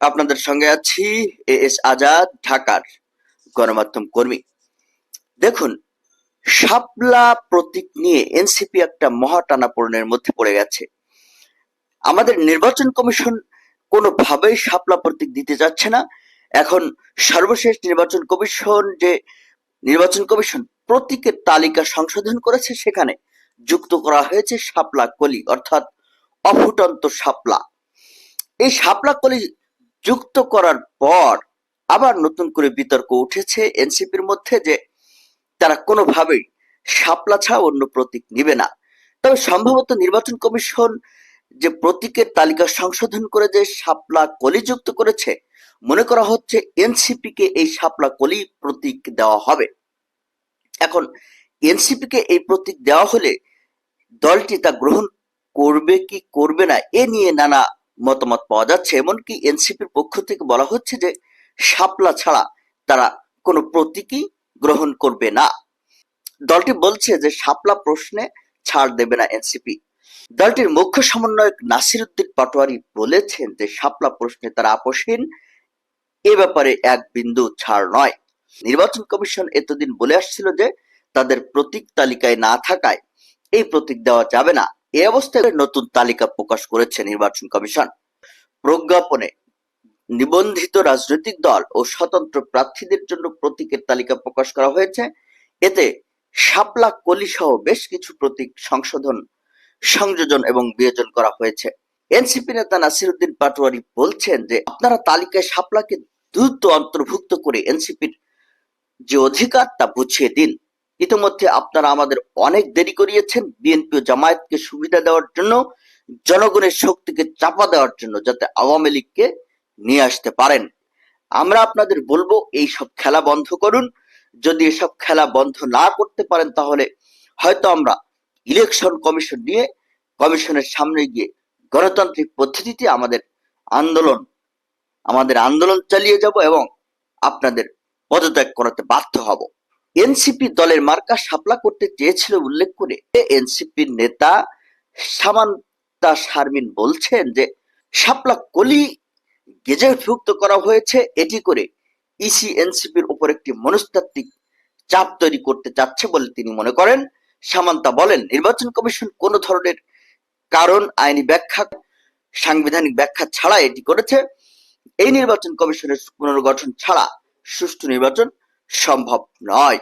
আপনাদের সঙ্গে আছি এস আজাদ, ঢাকার গণমাধ্যম কর্মী। দেখুন, শাপলা প্রতীক নিয়ে এনসিপি একটা মহা টানাপোড়েনের মধ্যে পড়ে গেছে। আমাদের নির্বাচন কমিশন কোনোভাবেই শাপলা প্রতীক দিতে যাচ্ছে না। এখন সর্বশেষ নির্বাচন কমিশন প্রতীকের তালিকা সংশোধন করেছে, সেখানে যুক্ত করা হয়েছে শাপলা কলি, অর্থাৎ অফুটন্ত শাপলা। এই শাপলা কলি যুক্ত করার পর আবার নতুন করে বিতর্ক উঠেছে এনসিপির মধ্যে যে তারা কোনোভাবেই শাপলা ছাড়া অন্য প্রতীক নিবে না। তবে সম্ভবত নির্বাচন কমিশন যে প্রতীকের তালিকা সংশোধন করে যে শাপলা কলি যুক্ত করেছে, মনে করা হচ্ছে এনসিপি কে এই শাপলা কলি প্রতীক দেওয়া হবে। এখন এনসিপি কে এই প্রতীক দেওয়া হলে দলটি তা গ্রহণ করবে কি করবে না এ নিয়ে নানা মতামত পাওয়া যাচ্ছে। এমনকি এনসিপির পক্ষ থেকে বলা হচ্ছে যে শাপলা ছাড়া তারা কোনো প্রতীকই গ্রহণ করবে না। দলটি বলছে যে শাপলা প্রশ্নে ছাড় দেবে না এনসিপি। দলটির মুখ্য সমন্বয়ক নাসির উদ্দিন পাটোয়ারি বলেছেন যে শাপলা প্রশ্নে তারা আপোষহীন, এ ব্যাপারে এক বিন্দু ছাড় নয়। নির্বাচন কমিশন এতদিন বলে আসছিল যে তাদের প্রতীক তালিকায় না থাকায় এই প্রতীক দেওয়া যাবে না। এই অবস্থায় নতুন তালিকা প্রকাশ করেছে নির্বাচন কমিশন। প্রজ্ঞাপনে নিবন্ধিত রাজনৈতিক দল ও স্বতন্ত্র প্রার্থীদের জন্য প্রতীকের তালিকা প্রকাশ করা হয়েছে। এতে শাপলা কলি সহ বেশ কিছু প্রতীক সংযোজন এবং বিয়োজন করা হয়েছে। এনসিপি নেতা নাসির উদ্দিন পাটোয়ারি বলছেন যে আপনারা তালিকায় শাপলাকে দ্রুত অন্তর্ভুক্ত করে এনসিপির যে অধিকার তা বুঝিয়ে দিন। ইতিমধ্যে আপনারা আমাদের অনেক দেরি করিয়েছেন বিএনপি ও জামায়াতকে সুবিধা দেওয়ার জন্য, জনগণের শক্তিকে চাপা দেওয়ার জন্য, যাতে আওয়ামী লীগকে নিয়ে আসতে পারেন। আমরা আপনাদের বলবো এইসব খেলা বন্ধ করুন। যদি এসব খেলা বন্ধ না করতে পারেন তাহলে হয়তো আমরা ইলেকশন কমিশন নিয়ে কমিশনের সামনে গিয়ে গণতান্ত্রিক পদ্ধতিতে আন্দোলন চালিয়ে যাব এবং আপনাদের পদত্যাগ করাতে বাধ্য হব। এনসিপি দলের মার্কা শাপলা করতে চেয়েছিল উল্লেখ করে এনসিপির নেতা সামান্তা শারমিন বলছেন যে শাপলা কলি গেজেটভুক্ত করা হয়েছে, এটি করে ইসি এনসিপির উপর একটি মনস্তাত্ত্বিক চাপ তৈরি করতে চাচ্ছে বলে তিনি মনে করেন। সামান্তা বলেন, নির্বাচন কমিশন কোন ধরনের কারণ, আইনি ব্যাখ্যা, সাংবিধানিক ব্যাখ্যা ছাড়া এটি করেছে। এই নির্বাচন কমিশনের পুনর্গঠন ছাড়া সুষ্ঠু নির্বাচন সম্ভব নয়।